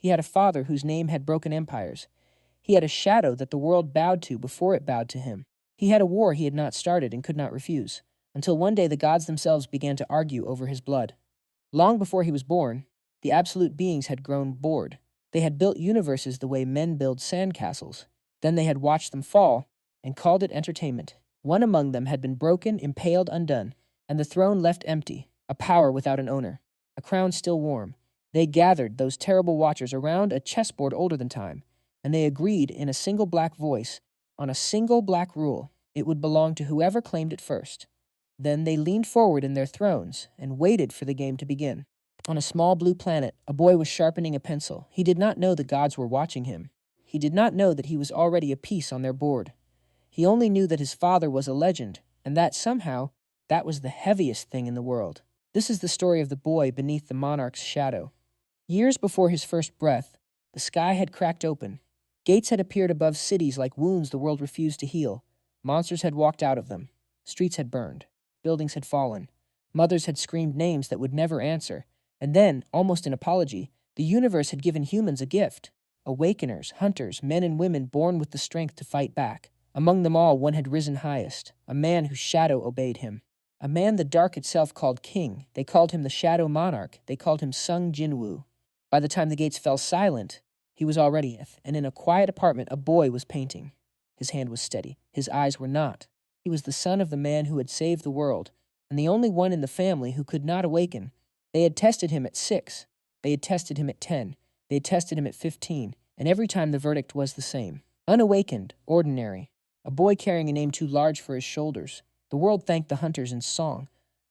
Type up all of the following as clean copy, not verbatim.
He had a father whose name had broken empires. He had a shadow that the world bowed to before it bowed to him. He had a war he had not started and could not refuse, until one day the gods themselves began to argue over his blood. Long before he was born, the absolute beings had grown bored. They had built universes the way men build sandcastles. Then they had watched them fall and called it entertainment. One among them had been broken, impaled, undone, and the throne left empty, a power without an owner, a crown still warm. They gathered, those terrible watchers, around a chessboard older than time, and they agreed in a single black voice on a single black rule. It would belong to whoever claimed it first. Then they leaned forward in their thrones and waited for the game to begin. On a small blue planet, a boy was sharpening a pencil. He did not know the gods were watching him. He did not know that he was already a piece on their board. He only knew that his father was a legend, and that somehow, that was the heaviest thing in the world. This is the story of the boy beneath the monarch's shadow. Years before his first breath, the sky had cracked open. Gates had appeared above cities like wounds the world refused to heal. Monsters had walked out of them. Streets had burned. Buildings had fallen. Mothers had screamed names that would never answer. And then, almost in apology, the universe had given humans a gift. Awakeners, hunters, men and women born with the strength to fight back. Among them all, one had risen highest, a man whose shadow obeyed him. A man the dark itself called king. They called him the Shadow Monarch. They called him Sung Jinwoo. By the time the gates fell silent, he was already death, and in a quiet apartment a boy was painting. His hand was steady. His eyes were not. He was the son of the man who had saved the world, and the only one in the family who could not awaken. They had tested him at 6. They had tested him at 10. They had tested him at 15, and every time the verdict was the same. Unawakened, ordinary. A boy carrying a name too large for his shoulders. The world thanked the hunters in song.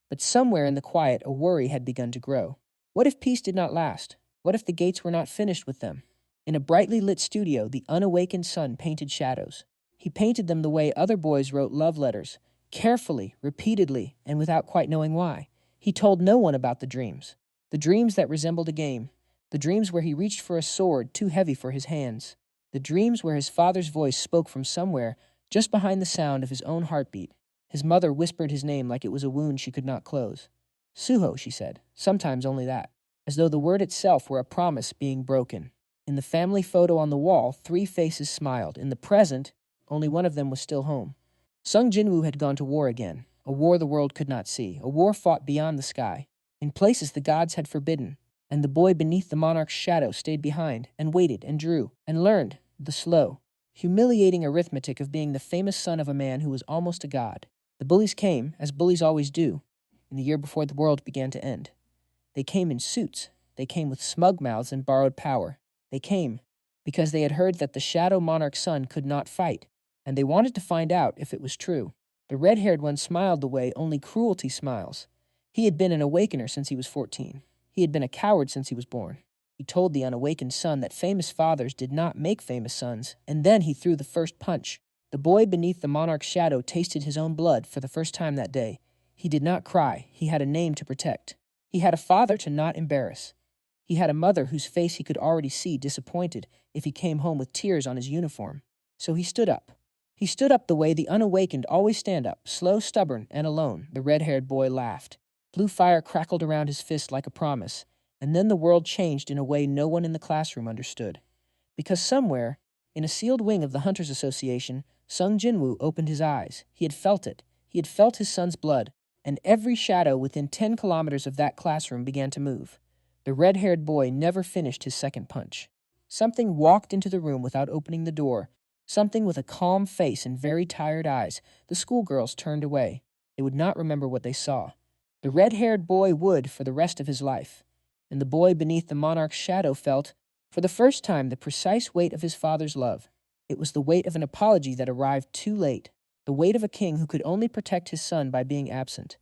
But somewhere in the quiet, a worry had begun to grow. What if peace did not last? What if the gates were not finished with them? In a brightly lit studio, the unawakened son painted shadows. He painted them the way other boys wrote love letters, carefully, repeatedly, and without quite knowing why. He told no one about the dreams that resembled a game, the dreams where he reached for a sword too heavy for his hands, the dreams where his father's voice spoke from somewhere just behind the sound of his own heartbeat. His mother whispered his name like it was a wound she could not close. Suho, she said, sometimes only that, as though the word itself were a promise being broken. In the family photo on the wall, 3 faces smiled. In the present, only one of them was still home. Sung Jinwoo had gone to war again, a war the world could not see, a war fought beyond the sky, in places the gods had forbidden, and the boy beneath the monarch's shadow stayed behind and waited and drew and learned the slow, humiliating arithmetic of being the famous son of a man who was almost a god. The bullies came, as bullies always do, in the year before the world began to end. They came in suits. They came with smug mouths and borrowed power. They came because they had heard that the Shadow Monarch's son could not fight, and they wanted to find out if it was true. The red-haired one smiled the way only cruelty smiles. He had been an awakener since he was 14. He had been a coward since he was born. He told the unawakened son that famous fathers did not make famous sons, and then he threw the first punch. The boy beneath the monarch's shadow tasted his own blood for the first time that day. He did not cry. He had a name to protect. He had a father to not embarrass. He had a mother whose face he could already see disappointed if he came home with tears on his uniform. So he stood up. He stood up the way the unawakened always stand up, slow, stubborn, and alone. The red-haired boy laughed. Blue fire crackled around his fist like a promise, and then the world changed in a way no one in the classroom understood. Because somewhere, in a sealed wing of the Hunters Association, Sung Jinwoo opened his eyes. He had felt it. He had felt his son's blood, and every shadow within 10 kilometers of that classroom began to move. The red-haired boy never finished his second punch. Something walked into the room without opening the door. Something with a calm face and very tired eyes. The schoolgirls turned away. They would not remember what they saw. The red-haired boy would for the rest of his life. And the boy beneath the monarch's shadow felt, for the first time, the precise weight of his father's love. It was the weight of an apology that arrived too late. The weight of a king who could only protect his son by being absent.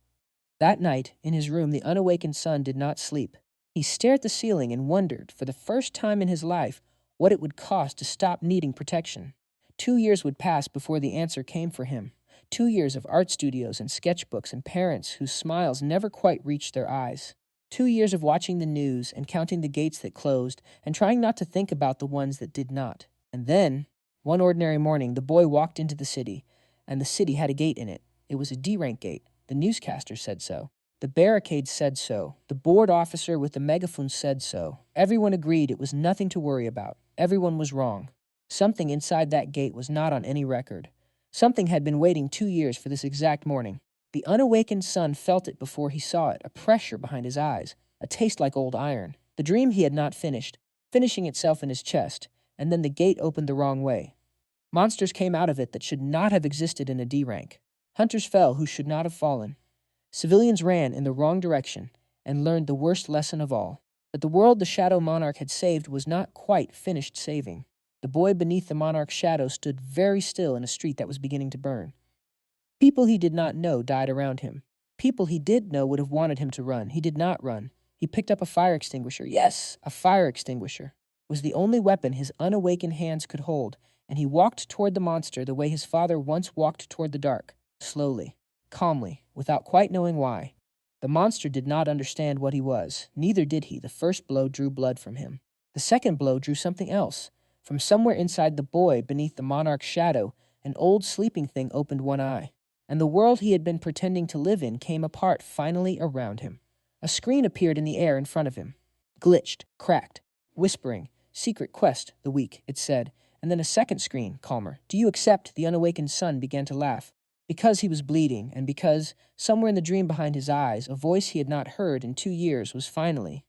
That night, in his room, the unawakened son did not sleep. He stared at the ceiling and wondered, for the first time in his life, what it would cost to stop needing protection. 2 years would pass before the answer came for him. 2 years of art studios and sketchbooks and parents whose smiles never quite reached their eyes. 2 years of watching the news and counting the gates that closed and trying not to think about the ones that did not. And then, one ordinary morning, the boy walked into the city, and the city had a gate in it. It was a D-rank gate. The newscaster said so. The barricade said so. The board officer with the megaphone said so. Everyone agreed it was nothing to worry about. Everyone was wrong. Something inside that gate was not on any record. Something had been waiting 2 years for this exact morning. The unawakened son felt it before he saw it, a pressure behind his eyes, a taste like old iron. The dream he had not finished, finishing itself in his chest, and then the gate opened the wrong way. Monsters came out of it that should not have existed in a D rank. Hunters fell who should not have fallen. Civilians ran in the wrong direction and learned the worst lesson of all, that the world the Shadow Monarch had saved was not quite finished saving. The boy beneath the monarch's shadow stood very still in a street that was beginning to burn. People he did not know died around him. People he did know would have wanted him to run. He did not run. He picked up a fire extinguisher. Yes, a fire extinguisher. It was the only weapon his unawakened hands could hold, and he walked toward the monster the way his father once walked toward the dark, slowly, calmly, without quite knowing why. The monster did not understand what he was. Neither did he. The first blow drew blood from him. The second blow drew something else. From somewhere inside the boy, beneath the monarch's shadow, an old sleeping thing opened one eye, and the world he had been pretending to live in came apart finally around him. A screen appeared in the air in front of him. Glitched, cracked, whispering, "Secret quest, the weak," it said, and then a second screen, calmer. "Do you accept?" The unawakened son began to laugh. Because he was bleeding, and because, somewhere in the dream behind his eyes, a voice he had not heard in 2 years was finally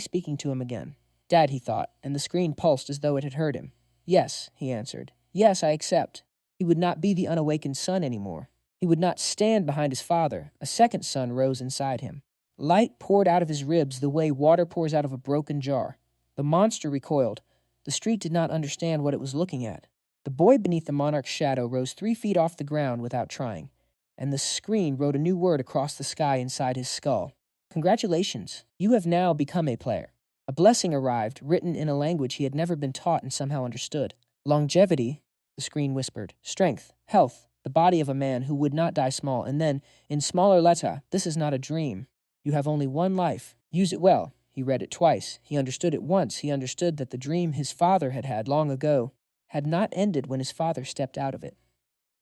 speaking to him again. "Dad," he thought, and the screen pulsed as though it had heard him. "Yes," he answered. "Yes, I accept." He would not be the unawakened son anymore. He would not stand behind his father. A second son rose inside him. Light poured out of his ribs the way water pours out of a broken jar. The monster recoiled. The street did not understand what it was looking at. The boy beneath the monarch's shadow rose 3 feet off the ground without trying, and the screen wrote a new word across the sky inside his skull. "Congratulations. You have now become a player." A blessing arrived, written in a language he had never been taught and somehow understood. "Longevity," the screen whispered. "Strength, health, the body of a man who would not die small." And then, in smaller letter, "This is not a dream. You have only one life. Use it well." He read it twice. He understood it once. He understood that the dream his father had had long ago had not ended when his father stepped out of it.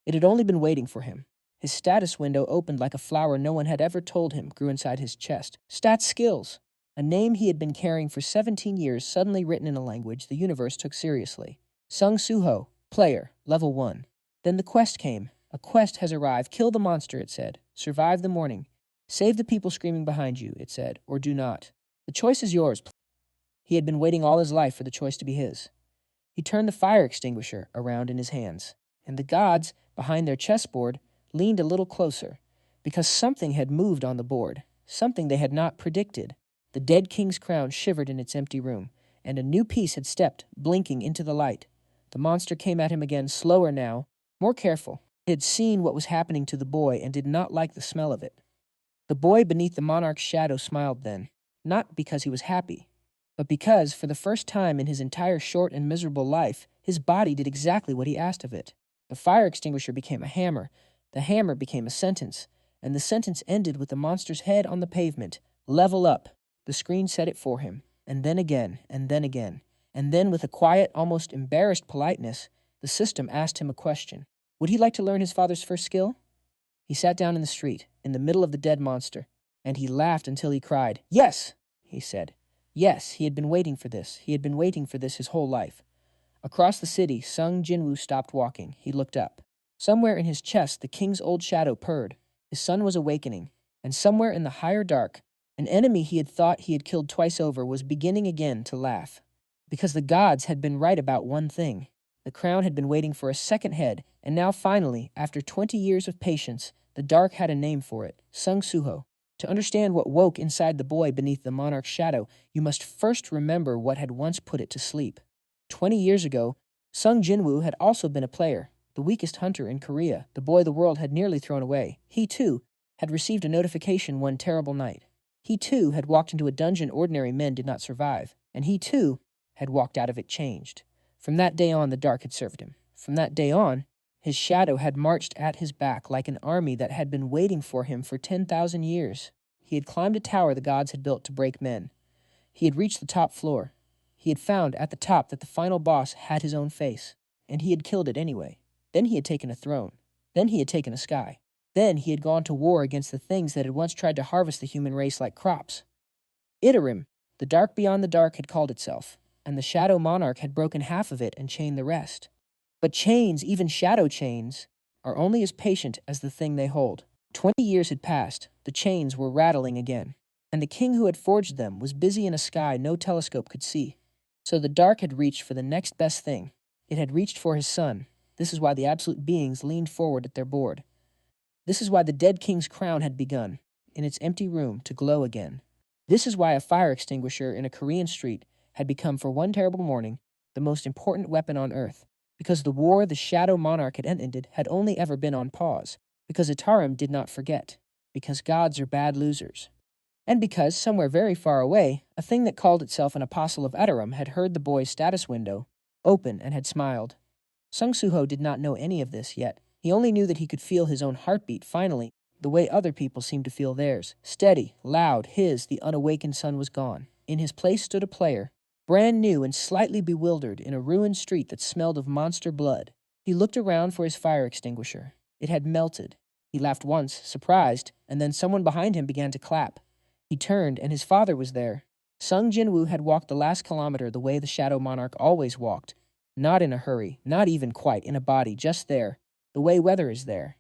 It had only been waiting for him. His status window opened like a flower no one had ever told him grew inside his chest. Stat skills. A name he had been carrying for 17 years suddenly written in a language the universe took seriously. Sung Suho, player, level 1. Then the quest came. "A quest has arrived. Kill the monster," it said. "Survive the morning. Save the people screaming behind you," it said, "or do not. The choice is yours." He had been waiting all his life for the choice to be his. He turned the fire extinguisher around in his hands, and the gods, behind their chessboard, leaned a little closer, because something had moved on the board, something they had not predicted. The dead king's crown shivered in its empty room, and a new piece had stepped, blinking, into the light. The monster came at him again, slower now, more careful. He had seen what was happening to the boy and did not like the smell of it. The boy beneath the monarch's shadow smiled then, not because he was happy, but because, for the first time in his entire short and miserable life, his body did exactly what he asked of it. The fire extinguisher became a hammer, the hammer became a sentence, and the sentence ended with the monster's head on the pavement. "Level up." The screen said it for him, and then again, and then again. And then, with a quiet, almost embarrassed politeness, the system asked him a question. Would he like to learn his father's first skill? He sat down in the street, in the middle of the dead monster, and he laughed until he cried. "Yes," he said. Yes, he had been waiting for this. He had been waiting for this his whole life. Across the city, Sung Jinwoo stopped walking. He looked up. Somewhere in his chest, the king's old shadow purred. His son was awakening, and somewhere in the higher dark, an enemy he had thought he had killed twice over was beginning again to laugh. Because the gods had been right about one thing. The crown had been waiting for a second head, and now finally, after 20 years of patience, the dark had a name for it, Sung Suho. To understand what woke inside the boy beneath the monarch's shadow, you must first remember what had once put it to sleep. 20 years ago, Sung Jinwoo had also been a player, the weakest hunter in Korea, the boy the world had nearly thrown away. He, too, had received a notification one terrible night. He, too, had walked into a dungeon ordinary men did not survive, and he, too, had walked out of it changed. From that day on, the dark had served him. From that day on, his shadow had marched at his back like an army that had been waiting for him for 10,000 years. He had climbed a tower the gods had built to break men. He had reached the top floor. He had found at the top that the final boss had his own face, and he had killed it anyway. Then he had taken a throne. Then he had taken a sky. Then he had gone to war against the things that had once tried to harvest the human race like crops. Iterim, the dark beyond the dark, had called itself, and the Shadow Monarch had broken half of it and chained the rest. But chains, even shadow chains, are only as patient as the thing they hold. 20 years had passed, the chains were rattling again, and the king who had forged them was busy in a sky no telescope could see. So the dark had reached for the next best thing. It had reached for his son. This is why the absolute beings leaned forward at their board. This is why the dead king's crown had begun, in its empty room, to glow again. This is why a fire extinguisher in a Korean street had become, for one terrible morning, the most important weapon on earth. Because the war the Shadow Monarch had ended had only ever been on pause. Because Itarim did not forget. Because gods are bad losers. And because, somewhere very far away, a thing that called itself an apostle of Itarim had heard the boy's status window open and had smiled. Sung Suho did not know any of this yet. He only knew that he could feel his own heartbeat finally, the way other people seemed to feel theirs. Steady, loud, the unawakened son was gone. In his place stood a player, brand new and slightly bewildered, in a ruined street that smelled of monster blood. He looked around for his fire extinguisher. It had melted. He laughed once, surprised, and then someone behind him began to clap. He turned, and his father was there. Sung Jinwoo had walked the last kilometer the way the Shadow Monarch always walked. Not in a hurry, not even quite in a body, just there, the way weather is there.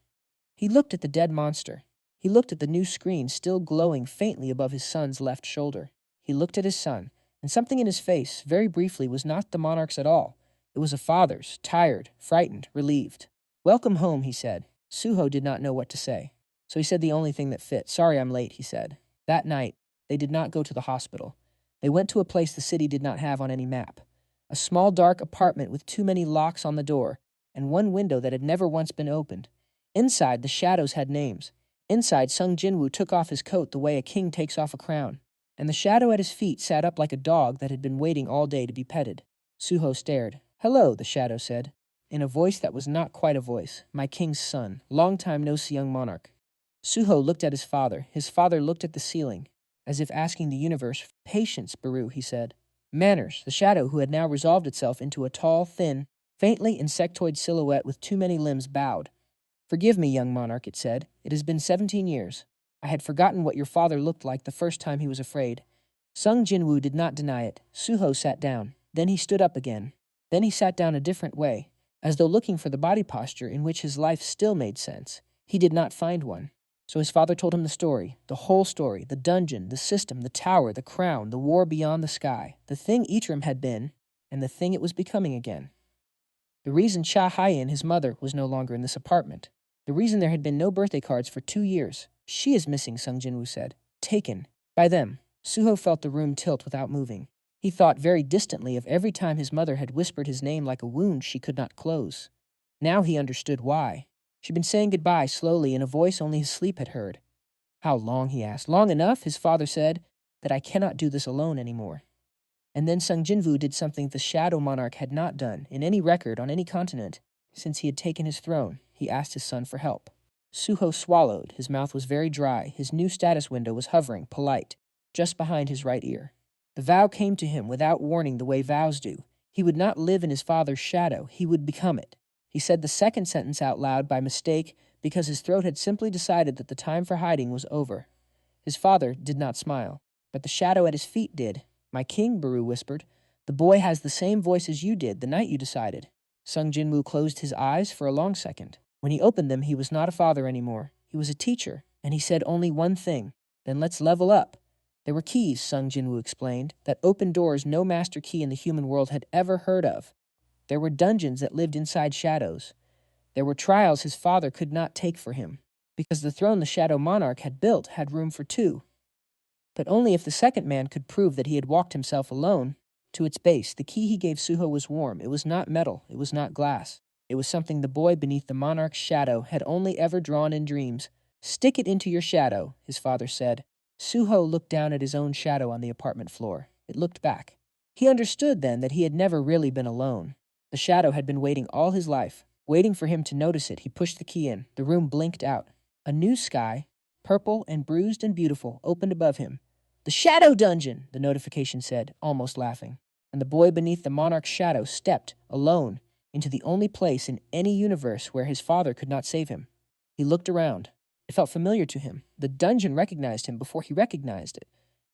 He looked at the dead monster. He looked at the new screen still glowing faintly above his son's left shoulder. He looked at his son, and something in his face, very briefly, was not the monarch's at all. It was a father's, tired, frightened, relieved. "Welcome home," he said. Suho did not know what to say, so he said the only thing that fit. "Sorry I'm late," he said. That night, they did not go to the hospital. They went to a place the city did not have on any map. A small dark apartment with too many locks on the door, and one window that had never once been opened. Inside, the shadows had names. Inside, Sung Jinwoo took off his coat the way a king takes off a crown, and the shadow at his feet sat up like a dog that had been waiting all day to be petted. Suho stared. "Hello," the shadow said, in a voice that was not quite a voice. "My king's son, long time no see, young monarch." Suho looked at his father. His father looked at the ceiling, as if asking the universe. "Patience, Baru," he said. "Manners," the shadow, who had now resolved itself into a tall, thin, faintly insectoid silhouette with too many limbs, bowed. "Forgive me, young monarch," it said. "It has been 17 years. I had forgotten what your father looked like the first time he was afraid." Sung Jinwoo did not deny it. Suho sat down. Then he stood up again. Then he sat down a different way, as though looking for the body posture in which his life still made sense. He did not find one. So his father told him the story, the whole story, the dungeon, the system, the tower, the crown, the war beyond the sky, the thing Iterim had been, and the thing it was becoming again. The reason Cha Hyen, his mother, was no longer in this apartment. The reason there had been no birthday cards for 2 years. "She is missing," Sung Jinwoo said. "Taken. By them." Suho felt the room tilt without moving. He thought very distantly of every time his mother had whispered his name like a wound she could not close. Now he understood why. She'd been saying goodbye slowly in a voice only his sleep had heard. "How long?" he asked. "Long enough," his father said, "that I cannot do this alone anymore." And then Sung Jinwoo did something the Shadow Monarch had not done in any record on any continent since he had taken his throne. He asked his son for help. Suho swallowed. His mouth was very dry. His new status window was hovering, polite, just behind his right ear. The vow came to him without warning the way vows do. He would not live in his father's shadow. He would become it. He said the second sentence out loud by mistake because his throat had simply decided that the time for hiding was over. His father did not smile, but the shadow at his feet did. "My king," Baru whispered. "The boy has the same voice as you did the night you decided." Sung Jinwoo closed his eyes for a long second. When he opened them, he was not a father anymore. He was a teacher, and he said only one thing. "Then let's level up." There were keys, Sung Jinwoo explained, that opened doors no master key in the human world had ever heard of. There were dungeons that lived inside shadows. There were trials his father could not take for him, because the throne the Shadow Monarch had built had room for 2. But only if the second man could prove that he had walked himself alone. To its base, the key he gave Suho was warm. It was not metal. It was not glass. It was something the boy beneath the monarch's shadow had only ever drawn in dreams. "Stick it into your shadow," his father said. Suho looked down at his own shadow on the apartment floor. It looked back. He understood then that he had never really been alone. The shadow had been waiting all his life, waiting for him to notice it. He pushed the key in. The room blinked out. A new sky, purple and bruised and beautiful, opened above him. "The Shadow Dungeon," the notification said, almost laughing. And the boy beneath the monarch's shadow stepped, alone, into the only place in any universe where his father could not save him. He looked around. It felt familiar to him. The dungeon recognized him before he recognized it.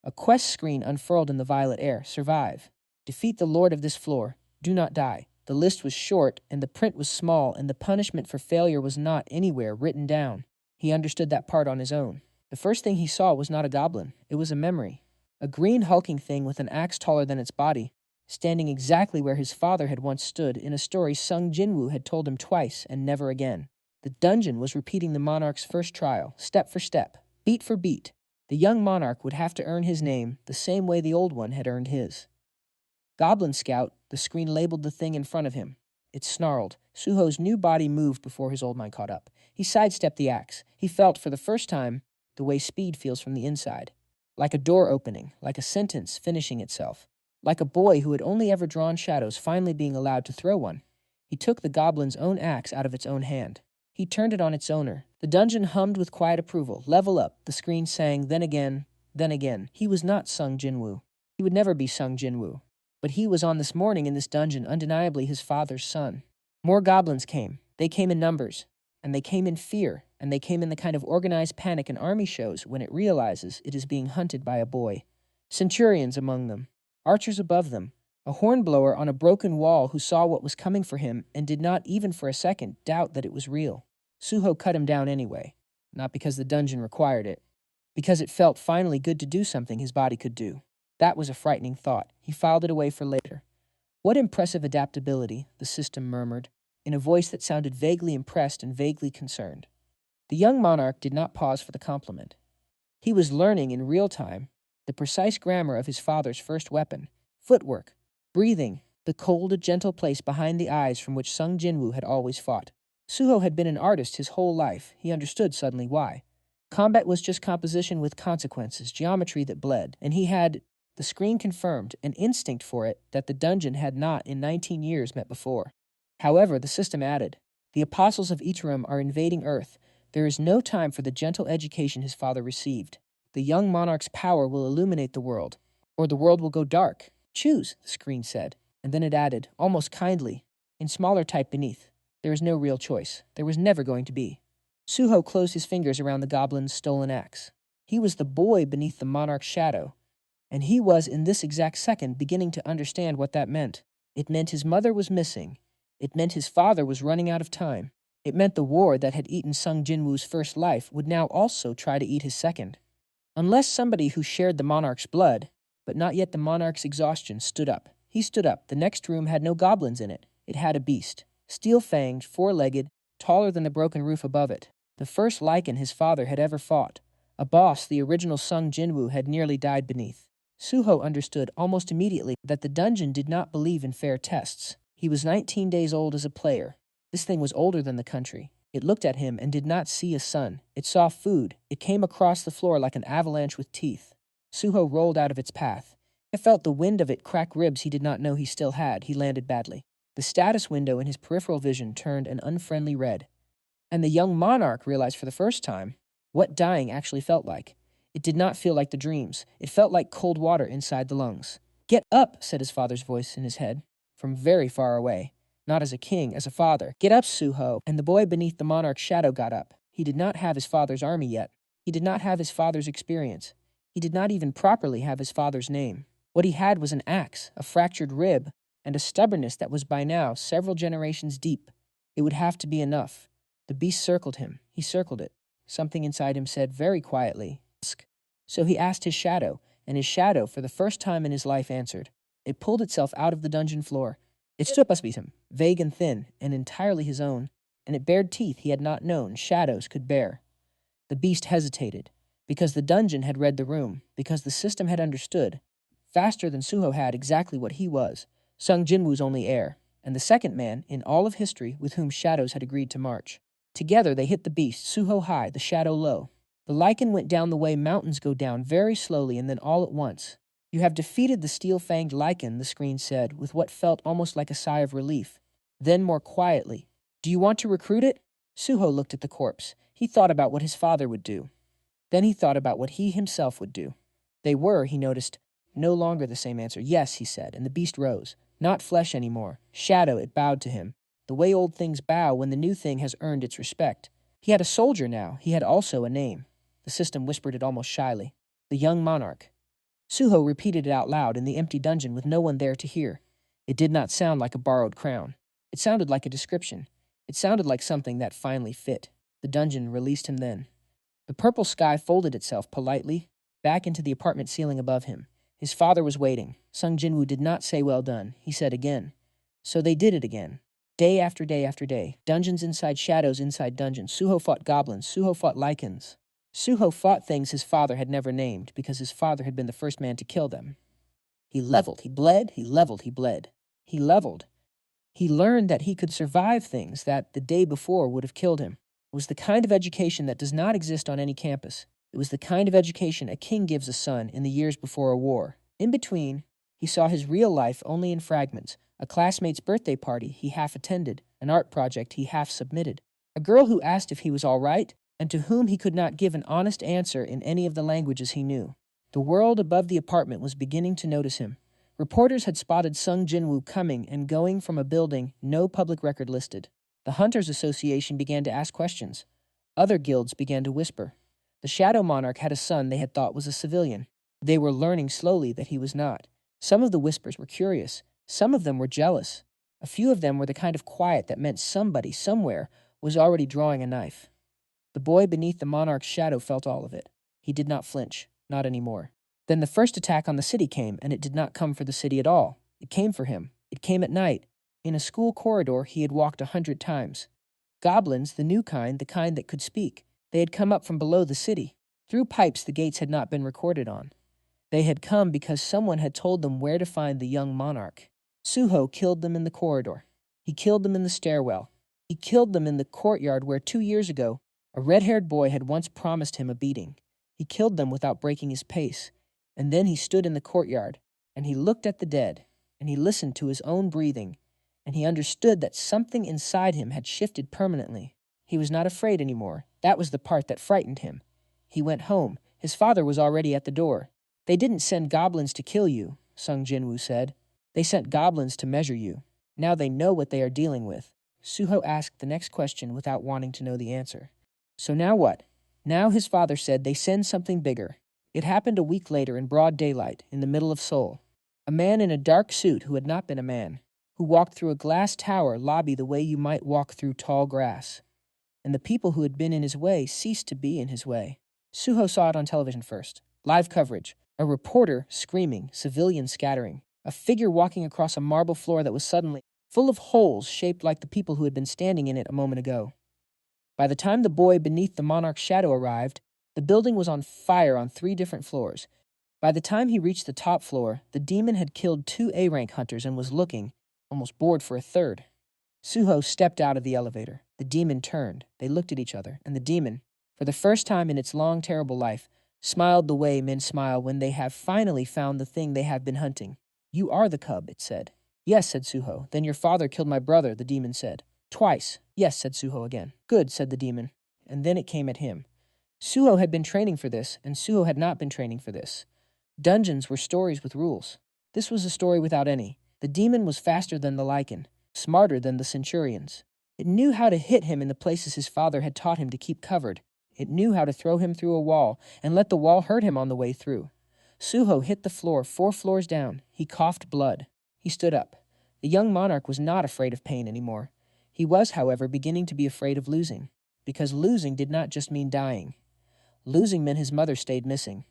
A quest screen unfurled in the violet air. Survive. Defeat the lord of this floor. Do not die. The list was short, and the print was small, and the punishment for failure was not anywhere written down. He understood that part on his own. The first thing he saw was not a goblin. It was a memory. A green hulking thing with an axe taller than its body, standing exactly where his father had once stood in a story Sung Jinwoo had told him twice and never again. The dungeon was repeating the monarch's first trial, step for step, beat for beat. The young monarch would have to earn his name the same way the old one had earned his. Goblin Scout, the screen labeled the thing in front of him. It snarled. Suho's new body moved before his old mind caught up. He sidestepped the axe. He felt, for the first time, the way speed feels from the inside. Like a door opening, like a sentence finishing itself. Like a boy who had only ever drawn shadows finally being allowed to throw one. He took the goblin's own axe out of its own hand. He turned it on its owner. The dungeon hummed with quiet approval. Level up, the screen sang, then again, then again. He was not Sung Jinwoo. He would never be Sung Jinwoo. But he was on this morning in this dungeon undeniably his father's son. More goblins came. They came in numbers. And they came in fear. And they came in the kind of organized panic an army shows when it realizes it is being hunted by a boy. Centurions among them. Archers above them. A hornblower on a broken wall who saw what was coming for him and did not even for a second doubt that it was real. Suho cut him down anyway. Not because the dungeon required it. Because it felt finally good to do something his body could do. That was a frightening thought. He filed it away for later. What impressive adaptability, the system murmured, in a voice that sounded vaguely impressed and vaguely concerned. The young monarch did not pause for the compliment. He was learning in real time the precise grammar of his father's first weapon, footwork, breathing, the cold, gentle place behind the eyes from which Sung Jinwoo had always fought. Suho had been an artist his whole life. He understood suddenly why. Combat was just composition with consequences, geometry that bled, and he had, the screen confirmed, an instinct for it that the dungeon had not in 19 years met before. However, the system added, the apostles of Ichiram are invading Earth. There is no time for the gentle education his father received. The young monarch's power will illuminate the world, or the world will go dark. Choose, the screen said, and then it added, almost kindly, in smaller type beneath, there is no real choice. There was never going to be. Suho closed his fingers around the goblin's stolen axe. He was the boy beneath the monarch's shadow, and he was in this exact second beginning to understand what that meant. It meant his mother was missing. It meant his father was running out of time. It meant the war that had eaten Sung Jinwoo's first life would now also try to eat his second. Unless somebody who shared the monarch's blood, but not yet the monarch's exhaustion, stood up. He stood up. The next room had no goblins in it. It had a beast. Steel-fanged, four-legged, taller than the broken roof above it. The first lichen his father had ever fought. A boss the original Sung Jinwoo had nearly died beneath. Suho understood almost immediately that the dungeon did not believe in fair tests. He was 19 days old as a player. This thing was older than the country. It looked at him and did not see a sun. It saw food. It came across the floor like an avalanche with teeth. Suho rolled out of its path. It felt the wind of it crack ribs he did not know he still had. He landed badly. The status window in his peripheral vision turned an unfriendly red. And the young monarch realized for the first time what dying actually felt like. It did not feel like the dreams. It felt like cold water inside the lungs. Get up, said his father's voice in his head, from very far away. Not as a king, as a father. Get up, Suho. And the boy beneath the monarch's shadow got up. He did not have his father's army yet. He did not have his father's experience. He did not even properly have his father's name. What he had was an axe, a fractured rib, and a stubbornness that was by now several generations deep. It would have to be enough. The beast circled him. He circled it. Something inside him said very quietly, "Ask." So he asked his shadow, and his shadow, for the first time in his life, answered. It pulled itself out of the dungeon floor. It stood up to him, vague and thin, and entirely his own, and it bared teeth he had not known shadows could bear. The beast hesitated, because the dungeon had read the room, because the system had understood, faster than Suho had, exactly what he was, Sung Jinwoo's only heir, and the second man in all of history with whom shadows had agreed to march. Together they hit the beast, Suho high, the shadow low. The lichen went down the way mountains go down, very slowly and then all at once. You have defeated the steel-fanged lichen, the screen said, with what felt almost like a sigh of relief. Then more quietly, do you want to recruit it? Suho looked at the corpse. He thought about what his father would do. Then he thought about what he himself would do. They were, he noticed, no longer the same answer. Yes, he said, and the beast rose. Not flesh anymore. Shadow, it bowed to him. The way old things bow when the new thing has earned its respect. He had a soldier now. He had also a name. The system whispered it almost shyly. The young monarch. Suho repeated it out loud in the empty dungeon with no one there to hear. It did not sound like a borrowed crown. It sounded like a description. It sounded like something that finally fit. The dungeon released him then. The purple sky folded itself politely back into the apartment ceiling above him. His father was waiting. Sung Jinwoo did not say well done. He said again. So they did it again. Day after day after day. Dungeons inside shadows inside dungeons. Suho fought goblins. Suho fought lichens. Suho fought things his father had never named because his father had been the first man to kill them. He leveled. He bled. He leveled. He bled. He leveled. He learned that he could survive things that the day before would have killed him. It was the kind of education that does not exist on any campus. It was the kind of education a king gives a son in the years before a war. In between, he saw his real life only in fragments. A classmate's birthday party he half attended, an art project he half submitted, a girl who asked if he was all right, and to whom he could not give an honest answer in any of the languages he knew. The world above the apartment was beginning to notice him. Reporters had spotted Sung Jinwoo coming and going from a building no public record listed. The Hunters Association began to ask questions. Other guilds began to whisper. The Shadow Monarch had a son they had thought was a civilian. They were learning slowly that he was not. Some of the whispers were curious. Some of them were jealous. A few of them were the kind of quiet that meant somebody, somewhere, was already drawing a knife. The boy beneath the monarch's shadow felt all of it. He did not flinch, not anymore. Then the first attack on the city came, and it did not come for the city at all. It came for him. It came at night, in a school corridor he had walked 100 times. Goblins, the new kind, the kind that could speak. They had come up from below the city. Through pipes the gates had not been recorded on. They had come because someone had told them where to find the young monarch. Suho killed them in the corridor. He killed them in the stairwell. He killed them in the courtyard where 2 years ago a red-haired boy had once promised him a beating. He killed them without breaking his pace. And then he stood in the courtyard, and he looked at the dead, and he listened to his own breathing, and he understood that something inside him had shifted permanently. He was not afraid anymore. That was the part that frightened him. He went home. His father was already at the door. They didn't send goblins to kill you, Sung Jinwoo said. They sent goblins to measure you. Now they know what they are dealing with. Suho asked the next question without wanting to know the answer. So now what? Now his father said they send something bigger. It happened a week later in broad daylight, in the middle of Seoul. A man in a dark suit who had not been a man, who walked through a glass tower lobby the way you might walk through tall grass. And the people who had been in his way ceased to be in his way. Suho saw it on television first. Live coverage. A reporter screaming, civilians scattering. A figure walking across a marble floor that was suddenly full of holes shaped like the people who had been standing in it a moment ago. By the time the boy beneath the monarch's shadow arrived, the building was on fire on 3 different floors. By the time he reached the top floor, the demon had killed 2 A-rank hunters and was looking, almost bored for a third. Suho stepped out of the elevator. The demon turned. They looked at each other, and the demon, for the first time in its long, terrible life, smiled the way men smile when they have finally found the thing they have been hunting. You are the cub, it said. Yes, said Suho. Then your father killed my brother, the demon said. Twice. Yes, said Suho again. Good, said the demon. And then it came at him. Suho had been training for this, and Suho had not been training for this. Dungeons were stories with rules. This was a story without any. The demon was faster than the lichen, smarter than the centurions. It knew how to hit him in the places his father had taught him to keep covered. It knew how to throw him through a wall and let the wall hurt him on the way through. Suho hit the floor 4 floors down. He coughed blood. He stood up. The young monarch was not afraid of pain anymore. He was, however, beginning to be afraid of losing, because losing did not just mean dying. Losing meant his mother stayed missing.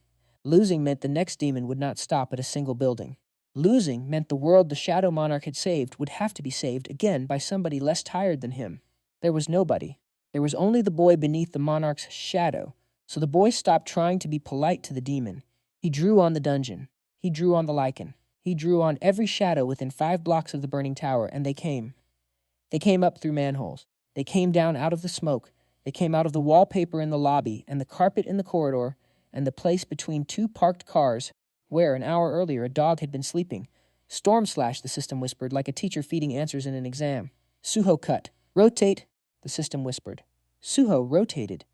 Losing meant the next demon would not stop at a single building. Losing meant the world the Shadow Monarch had saved would have to be saved again by somebody less tired than him. There was nobody. There was only the boy beneath the monarch's shadow. So the boy stopped trying to be polite to the demon. He drew on the dungeon. He drew on the lichen. He drew on every shadow within 5 blocks of the burning tower, and they came. They came up through manholes. They came down out of the smoke. They came out of the wallpaper in the lobby and the carpet in the corridor and the place between 2 parked cars where, an hour earlier, a dog had been sleeping. Storm slash, the system whispered, like a teacher feeding answers in an exam. Suho cut. Rotate, the system whispered. Suho rotated.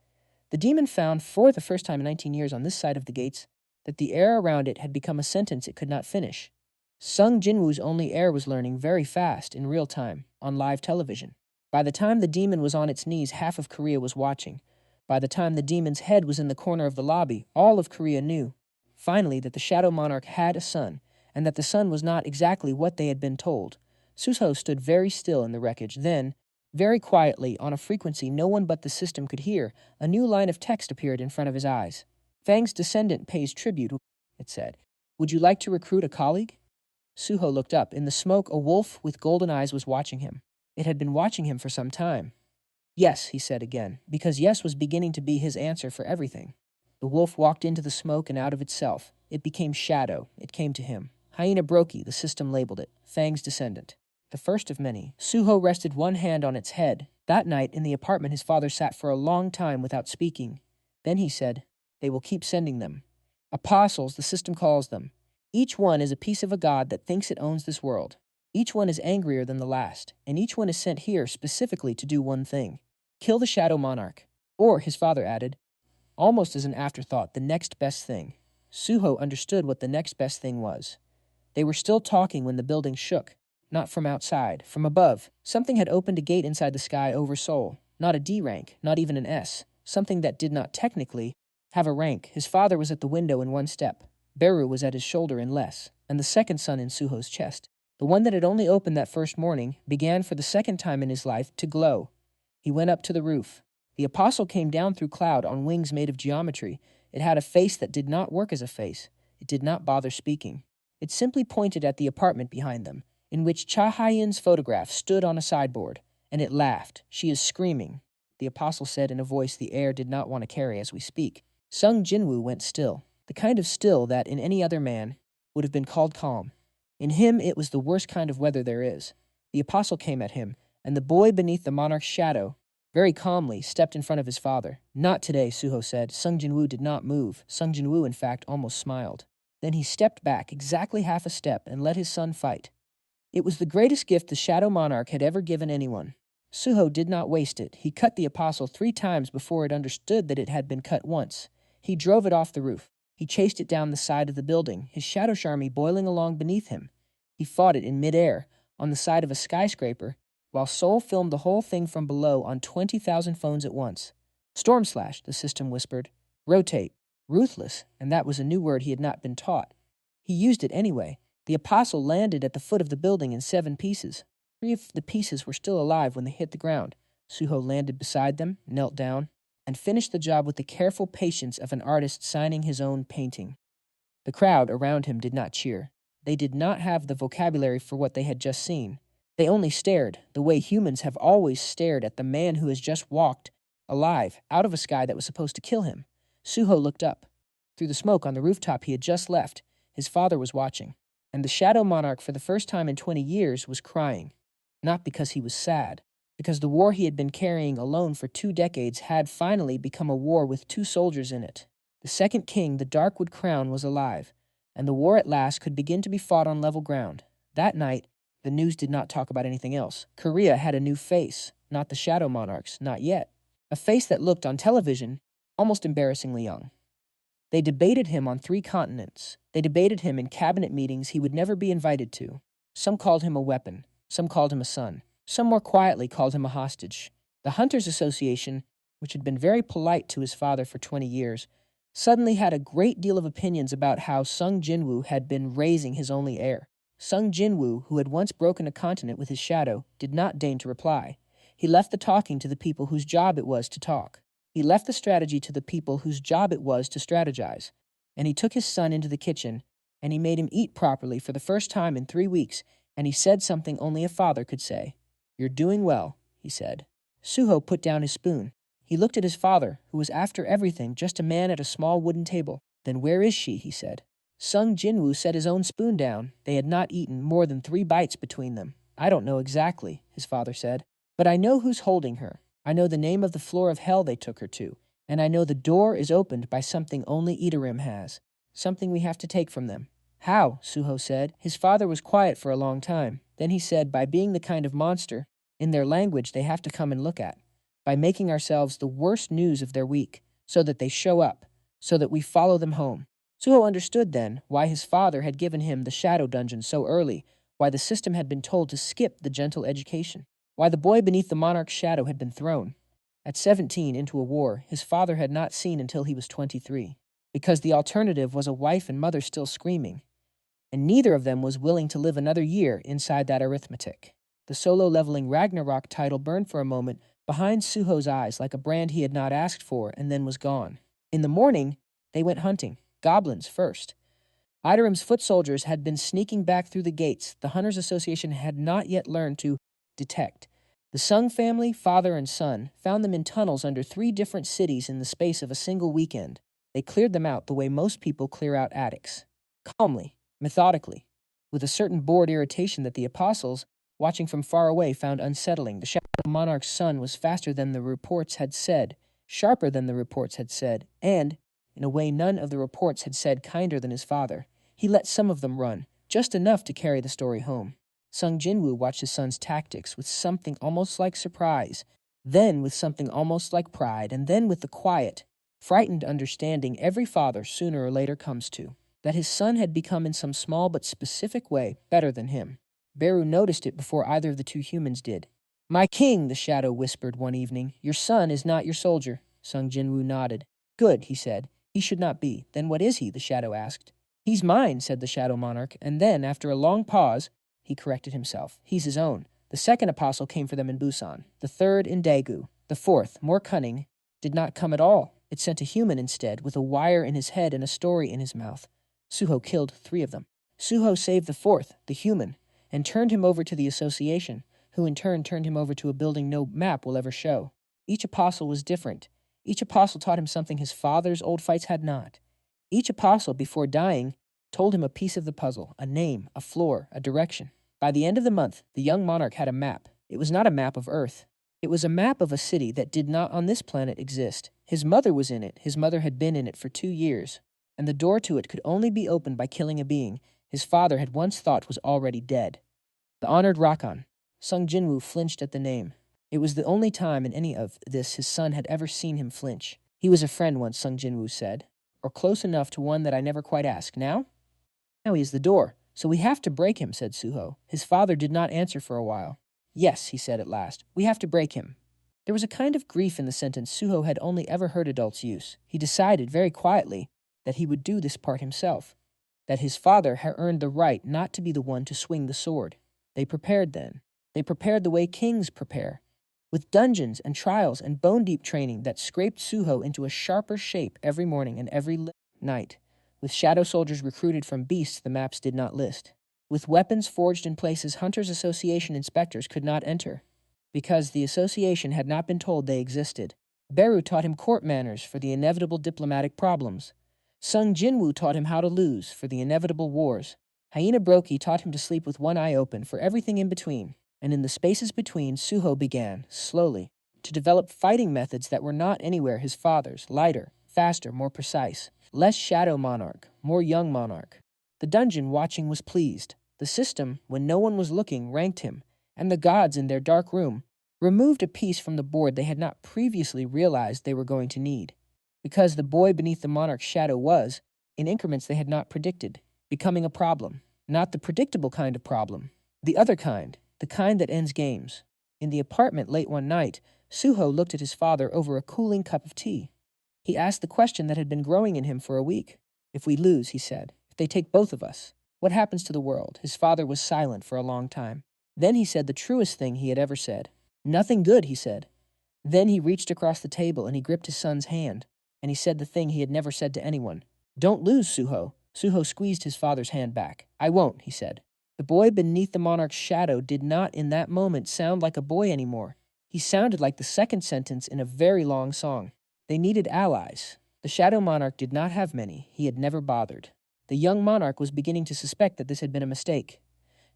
The demon found, for the first time in 19 years on this side of the gates, that the air around it had become a sentence it could not finish. Sung Jinwoo's only air was learning very fast, in real time, on live television. By the time the demon was on its knees, half of Korea was watching. By the time the demon's head was in the corner of the lobby, all of Korea knew, finally, that the Shadow Monarch had a son, and that the son was not exactly what they had been told. Suho stood very still in the wreckage. Then, very quietly, on a frequency no one but the system could hear, a new line of text appeared in front of his eyes. Fang's descendant pays tribute, it said. Would you like to recruit a colleague? Suho looked up. In the smoke, a wolf with golden eyes was watching him. It had been watching him for some time. Yes, he said again, because yes was beginning to be his answer for everything. The wolf walked into the smoke and out of itself. It became Shadow. It came to him. Hyena Broki, the system labeled it. Fang's descendant. The first of many. Suho rested one hand on its head. That night, in the apartment, his father sat for a long time without speaking. Then he said, they will keep sending them. Apostles, the system calls them. Each one is a piece of a god that thinks it owns this world. Each one is angrier than the last, and each one is sent here specifically to do one thing. Kill the Shadow Monarch. Or, his father added, almost as an afterthought, the next best thing. Suho understood what the next best thing was. They were still talking when the building shook. Not from outside, from above. Something had opened a gate inside the sky over Seoul. Not a D rank, not even an S. Something that did not technically have a rank. His father was at the window in one step. Beru was at his shoulder in less, and the second son in Suho's chest. The one that had only opened that first morning began for the second time in his life to glow. He went up to the roof. The apostle came down through cloud on wings made of geometry. It had a face that did not work as a face. It did not bother speaking. It simply pointed at the apartment behind them, in which Cha Hyun's photograph stood on a sideboard, and it laughed. She is screaming, the apostle said in a voice the air did not want to carry as we speak. Sung Jinwoo went still, the kind of still that in any other man would have been called calm. In him it was the worst kind of weather there is. The apostle came at him, and the boy beneath the monarch's shadow, very calmly, stepped in front of his father. Not today, Suho said. Sung Jinwoo did not move. Sung Jinwoo, in fact, almost smiled. Then he stepped back exactly half a step and let his son fight. It was the greatest gift the Shadow Monarch had ever given anyone. Suho did not waste it. He cut the apostle 3 times before it understood that it had been cut once. He drove it off the roof. He chased it down the side of the building, his shadow charmy boiling along beneath him. He fought it in midair, on the side of a skyscraper, while Seoul filmed the whole thing from below on 20,000 phones at once. Storm slash, the system whispered. Rotate. Ruthless, and that was a new word he had not been taught. He used it anyway. The apostle landed at the foot of the building in 7 pieces. 3 of the pieces were still alive when they hit the ground. Suho landed beside them, knelt down, and finished the job with the careful patience of an artist signing his own painting. The crowd around him did not cheer. They did not have the vocabulary for what they had just seen. They only stared, the way humans have always stared at the man who has just walked, alive, out of a sky that was supposed to kill him. Suho looked up. Through the smoke on the rooftop he had just left, his father was watching. And the Shadow Monarch, for the first time in 20 years, was crying. Not because he was sad, because the war he had been carrying alone for 2 decades had finally become a war with 2 soldiers in it. The second king, the Darkwood Crown, was alive, and the war at last could begin to be fought on level ground. That night, the news did not talk about anything else. Korea had a new face, not the Shadow Monarch's, not yet. A face that looked, on television, almost embarrassingly young. They debated him on 3 continents. They debated him in cabinet meetings he would never be invited to. Some called him a weapon. Some called him a son. Some more quietly called him a hostage. The Hunters Association, which had been very polite to his father for 20 years, suddenly had a great deal of opinions about how Sung Jinwoo had been raising his only heir. Sung Jinwoo, who had once broken a continent with his shadow, did not deign to reply. He left the talking to the people whose job it was to talk. He left the strategy to the people whose job it was to strategize. And he took his son into the kitchen, and he made him eat properly for the first time in 3 weeks, and he said something only a father could say. You're doing well, he said. Suho put down his spoon. He looked at his father, who was after everything just a man at a small wooden table. Then where is she, he said. Sung Jinwoo set his own spoon down. They had not eaten more than 3 bites between them. I don't know exactly, his father said. But I know who's holding her. I know the name of the floor of hell they took her to. And I know the door is opened by something only Itarim has. Something we have to take from them. How? Suho said. His father was quiet for a long time. Then he said, by being the kind of monster, in their language they have to come and look at. By making ourselves the worst news of their week, so that they show up, so that we follow them home. Suho understood then why his father had given him the shadow dungeon so early, why the system had been told to skip the gentle education. Why the boy beneath the monarch's shadow had been thrown, at 17, into a war his father had not seen until he was 23, because the alternative was a wife and mother still screaming, and neither of them was willing to live another year inside that arithmetic. The solo-leveling Ragnarok title burned for a moment behind Suho's eyes like a brand he had not asked for and then was gone. In the morning, they went hunting, goblins first. Idarim's foot soldiers had been sneaking back through the gates the Hunters Association had not yet learned to detect. The Sung family, father and son, found them in tunnels under 3 different cities in the space of a single weekend. They cleared them out the way most people clear out attics. Calmly, methodically, with a certain bored irritation that the apostles, watching from far away, found unsettling. The Shadow Monarch's son was faster than the reports had said, sharper than the reports had said, and, in a way none of the reports had said, kinder than his father. He let some of them run, just enough to carry the story home. Sung Jinwoo watched his son's tactics with something almost like surprise, then with something almost like pride, and then with the quiet, frightened understanding every father sooner or later comes to, that his son had become in some small but specific way better than him. Beru noticed it before either of the 2 humans did. "My king," the shadow whispered one evening, "your son is not your soldier." Sung Jinwoo nodded. "Good," he said. "He should not be." "Then what is he?" the shadow asked. "He's mine," said the Shadow Monarch, and then, after a long pause, he corrected himself. "He's his own. The 2nd apostle came for them in Busan, the 3rd in Daegu. The 4th, more cunning, did not come at all. It sent a human instead, with a wire in his head and a story in his mouth. Suho killed 3 of them. Suho saved the 4th, the human, and turned him over to the association, who in turn turned him over to a building no map will ever show. Each apostle was different. Each apostle taught him something his father's old fights had not. Each apostle, before dying, told him a piece of the puzzle, a name, a floor, a direction. By the end of the month, the young monarch had a map. It was not a map of Earth. It was a map of a city that did not on this planet exist. His mother was in it. His mother had been in it for 2 years, and the door to it could only be opened by killing a being his father had once thought was already dead. The honored Rakan. Sung Jinwoo flinched at the name. It was the only time in any of this his son had ever seen him flinch. "He was a friend once," Sung Jinwoo said, "or close enough to one that I never quite asked. Now he is the door. So we have to break him," said Suho. His father did not answer for a while. "Yes," he said at last, "we have to break him." There was a kind of grief in the sentence Suho had only ever heard adults use. He decided, very quietly, that he would do this part himself, that his father had earned the right not to be the one to swing the sword. They prepared then. They prepared the way kings prepare, with dungeons and trials and bone-deep training that scraped Suho into a sharper shape every morning and every night, with shadow soldiers recruited from beasts the maps did not list, with weapons forged in places Hunters Association inspectors could not enter, because the association had not been told they existed. Beru taught him court manners for the inevitable diplomatic problems. Sung Jinwoo taught him how to lose for the inevitable wars. Hyena Broki taught him to sleep with one eye open for everything in between, and in the spaces between, Suho began, slowly, to develop fighting methods that were not anywhere his father's, lighter, faster, more precise. Less Shadow Monarch, more Young Monarch. The dungeon watching was pleased. The system, when no one was looking, ranked him, and the gods in their dark room removed a piece from the board they had not previously realized they were going to need, because the boy beneath the monarch's shadow was, in increments they had not predicted, becoming a problem. Not the predictable kind of problem. The other kind, the kind that ends games. In the apartment late one night, Suho looked at his father over a cooling cup of tea. He asked the question that had been growing in him for a week. "If we lose," he said, "if they take both of us, what happens to the world?" His father was silent for a long time. Then he said the truest thing he had ever said. "Nothing good," he said. Then he reached across the table and he gripped his son's hand, and he said the thing he had never said to anyone. "Don't lose, Suho." Suho squeezed his father's hand back. "I won't," he said. The boy beneath the monarch's shadow did not in that moment sound like a boy anymore. He sounded like the second sentence in a very long song. They needed allies. The Shadow Monarch did not have many. He had never bothered. The young monarch was beginning to suspect that this had been a mistake.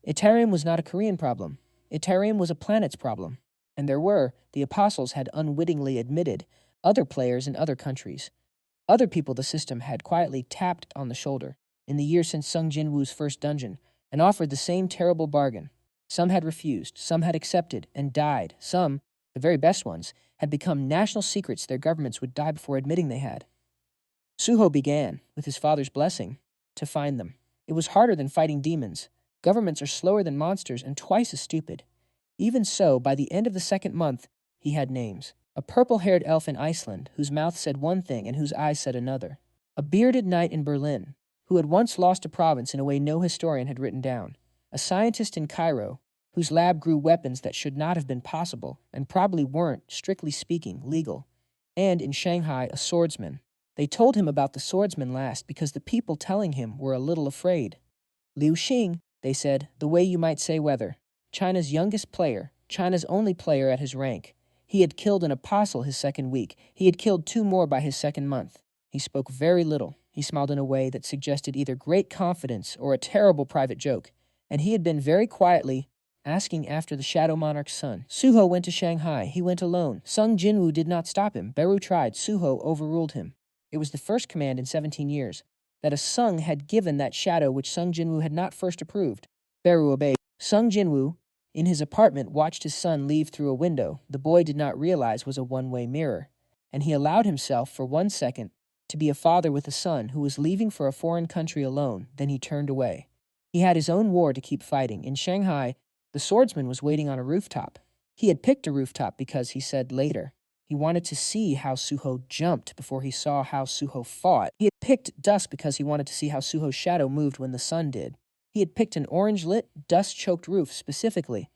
Itarium was not a Korean problem. Itarium was a planet's problem. And there were, the apostles had unwittingly admitted, other players in other countries. Other people the system had quietly tapped on the shoulder in the year since Sung Jinwoo's first dungeon and offered the same terrible bargain. Some had refused, some had accepted and died. Some, the very best ones, had become national secrets their governments would die before admitting they had. Suho began, with his father's blessing, to find them. It was harder than fighting demons. Governments are slower than monsters and twice as stupid. Even so, by the end of the second month, he had names. A purple-haired elf in Iceland, whose mouth said one thing and whose eyes said another. A bearded knight in Berlin, who had once lost a province in a way no historian had written down. A scientist in Cairo, whose lab grew weapons that should not have been possible, and probably weren't, strictly speaking, legal. And in Shanghai, a swordsman. They told him about the swordsman last because the people telling him were a little afraid. Liu Xing, they said, the way you might say weather. China's youngest player, China's only player at his rank. He had killed an apostle his second week. He had killed 2 more by his second month. He spoke very little. He smiled in a way that suggested either great confidence or a terrible private joke. And he had been very quietly asking after the Shadow Monarch's son. Suho went to Shanghai. He went alone. Sung Jinwoo did not stop him. Beru tried. Suho overruled him. It was the first command in 17 years that a Sung had given that shadow which Sung Jinwoo had not first approved. Beru obeyed. Sung Jinwoo, in his apartment, watched his son leave through a window the boy did not realize was a one-way mirror, and he allowed himself for 1 second to be a father with a son who was leaving for a foreign country alone. Then he turned away. He had his own war to keep fighting. In Shanghai, the swordsman was waiting on a rooftop. He had picked a rooftop because, he said later, he wanted to see how Suho jumped before he saw how Suho fought. He had picked dusk because he wanted to see how Suho's shadow moved when the sun did. He had picked an orange-lit, dust-choked roof specifically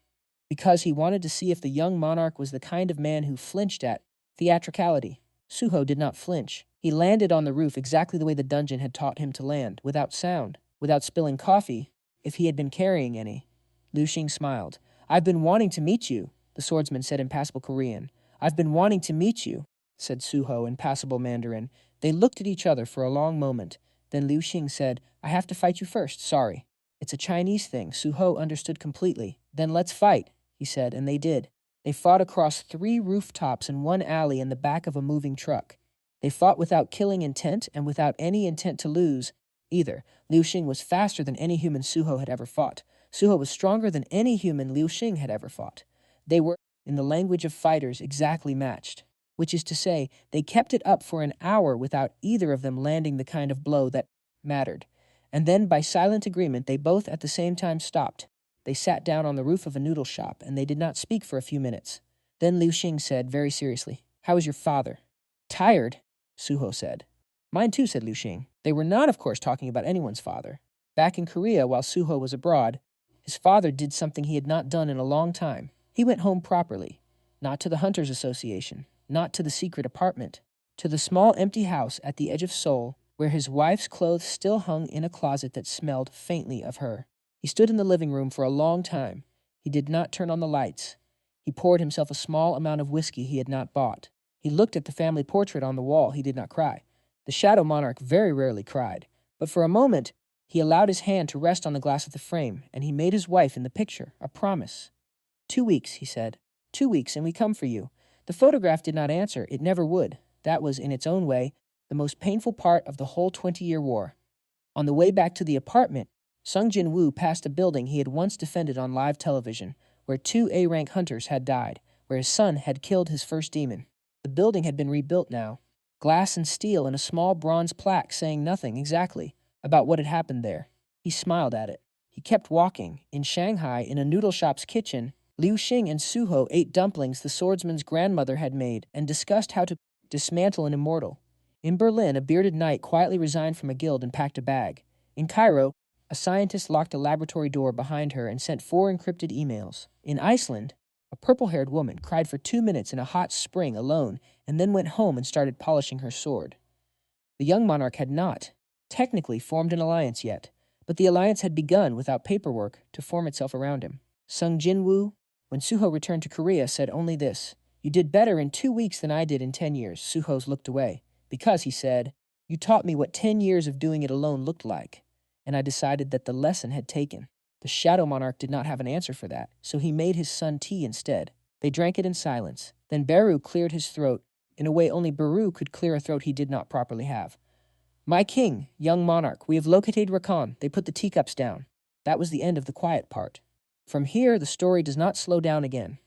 because he wanted to see if the young monarch was the kind of man who flinched at theatricality. Suho did not flinch. He landed on the roof exactly the way the dungeon had taught him to land, without sound, without spilling coffee, if he had been carrying any. Liu Xing smiled. "I've been wanting to meet you," the swordsman said in passable Korean. "I've been wanting to meet you," said Suho in passable Mandarin. They looked at each other for a long moment. Then Liu Xing said, "I have to fight you first, sorry." "It's a Chinese thing." Suho understood completely. "Then let's fight," he said, and they did. They fought across 3 rooftops and 1 alley in the back of a moving truck. They fought without killing intent and without any intent to lose either. Liu Xing was faster than any human Suho had ever fought. Suho was stronger than any human Liu Xing had ever fought. They were, in the language of fighters, exactly matched. Which is to say, they kept it up for an hour without either of them landing the kind of blow that mattered. And then, by silent agreement, they both at the same time stopped. They sat down on the roof of a noodle shop, and they did not speak for a few minutes. Then Liu Xing said, very seriously, "How is your father?" "Tired," Suho said. "Mine too," said Liu Xing. They were not, of course, talking about anyone's father. Back in Korea, while Suho was abroad, his father did something he had not done in a long time. He went home properly. Not to the Hunters Association, not to the secret apartment, to the small empty house at the edge of Seoul, where his wife's clothes still hung in a closet that smelled faintly of her. He stood in the living room for a long time. He did not turn on the lights. He poured himself a small amount of whiskey he had not bought. He looked at the family portrait on the wall. He did not cry. The Shadow Monarch very rarely cried. But for a moment, he allowed his hand to rest on the glass of the frame, and he made his wife in the picture a promise. 2 weeks, he said. 2 weeks, and we come for you. The photograph did not answer. It never would. That was, in its own way, the most painful part of the whole 20-year war. On the way back to the apartment, Sung Jin-woo passed a building he had once defended on live television, where 2 A-rank hunters had died, where his son had killed his first demon. The building had been rebuilt now. Glass and steel and a small bronze plaque saying nothing exactly about what had happened there. He smiled at it. He kept walking. In Shanghai, in a noodle shop's kitchen, Liu Xing and Suho ate dumplings the swordsman's grandmother had made and discussed how to dismantle an immortal. In Berlin, a bearded knight quietly resigned from a guild and packed a bag. In Cairo, a scientist locked a laboratory door behind her and sent 4 encrypted emails. In Iceland, a purple-haired woman cried for 2 minutes in a hot spring alone and then went home and started polishing her sword. The young monarch had not, technically, formed an alliance yet, but the alliance had begun without paperwork to form itself around him. Sung Jin-woo, when Suho returned to Korea, said only this: "You did better in 2 weeks than I did in 10 years. Suho's looked away. "Because," he said, "you taught me what 10 years of doing it alone looked like." And I decided that the lesson had taken. The Shadow Monarch did not have an answer for that, so he made his son tea instead. They drank it in silence. Then Beru cleared his throat, in a way only Beru could clear a throat he did not properly have. "My king, young monarch, we have located Rakan." They put the teacups down. That was the end of the quiet part. From here, the story does not slow down again.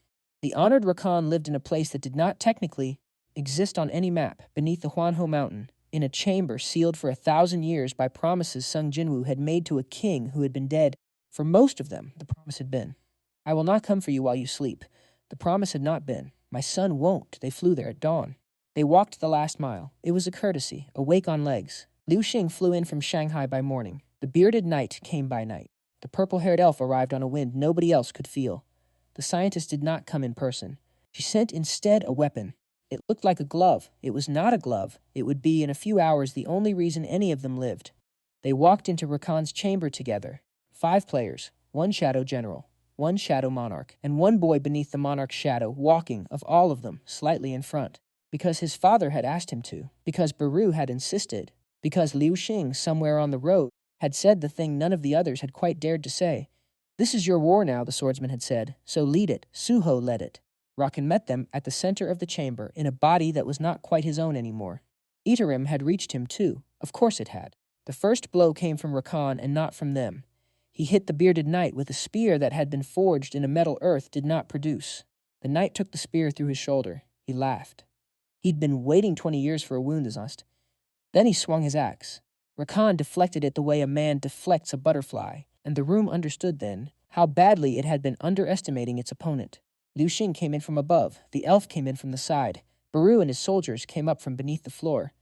The honored Rakan lived in a place that did not technically exist on any map, beneath the Huanho mountain, in a chamber sealed for 1,000 years by promises Sung Jinwoo had made to a king who had been dead for most of them, the promise had been. I will not come for you while you sleep. The promise had not been. My son won't. They flew there at dawn. They walked the last mile. It was a courtesy, awake on legs. Liu Xing flew in from Shanghai by morning. The bearded knight came by night. The purple-haired elf arrived on a wind nobody else could feel. The scientist did not come in person. She sent instead a weapon. It looked like a glove. It was not a glove. It would be, in a few hours, the only reason any of them lived. They walked into Rakan's chamber together. 5 players, 1 shadow general, 1 shadow monarch, and 1 boy beneath the monarch's shadow, walking, of all of them, slightly in front. Because his father had asked him to. Because Baru had insisted. Because Liu Xing, somewhere on the road, had said the thing none of the others had quite dared to say. This is your war now, the swordsman had said, so lead it. Suho led it. Rakan met them at the center of the chamber, in a body that was not quite his own anymore. Itarim had reached him too. Of course it had. The first blow came from Rakan and not from them. He hit the bearded knight with a spear that had been forged in a metal earth did not produce. The knight took the spear through his shoulder. He laughed. He'd been waiting 20 years for a wound, Azast. Then he swung his axe. Rakan deflected it the way a man deflects a butterfly, and the room understood then how badly it had been underestimating its opponent. Liu Xing came in from above. The elf came in from the side. Baru and his soldiers came up from beneath the floor.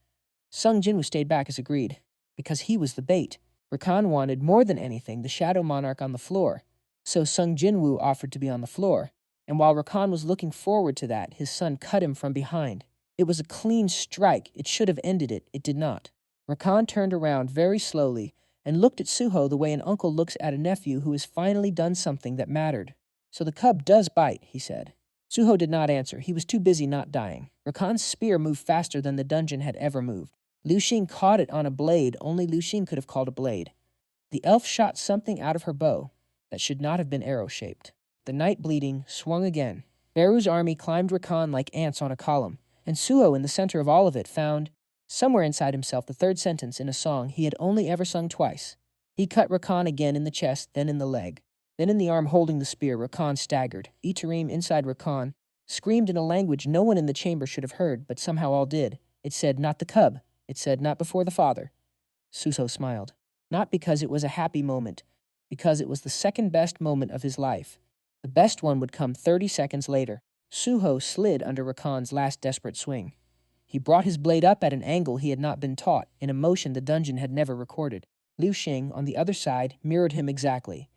Sung Jinwoo stayed back as agreed, because he was the bait. Rakan wanted more than anything the Shadow Monarch on the floor, so Sung Jinwoo offered to be on the floor, and while Rakan was looking forward to that, his son cut him from behind. It was a clean strike. It should have ended it. It did not. Rakan turned around very slowly and looked at Suho the way an uncle looks at a nephew who has finally done something that mattered. So the cub does bite, he said. Suho did not answer. He was too busy not dying. Rakan's spear moved faster than the dungeon had ever moved. Liu Xing caught it on a blade only Liu Xing could have called a blade. The elf shot something out of her bow that should not have been arrow-shaped. The knight, bleeding, swung again. Beru's army climbed Rakan like ants on a column, and Suho, in the center of all of it, found, somewhere inside himself, the third sentence in a song he had only ever sung twice. He cut Rakan again in the chest, then in the leg. Then in the arm holding the spear, Rakan staggered. Itarim, inside Rakan, screamed in a language no one in the chamber should have heard, but somehow all did. It said, not the cub. It said, not before the father. Suso smiled. Not because it was a happy moment, because it was the second best moment of his life. The best one would come 30 seconds later. Suho slid under Rakan's last desperate swing. He brought his blade up at an angle he had not been taught, in a motion the dungeon had never recorded. Liu Xing, on the other side, mirrored him exactly.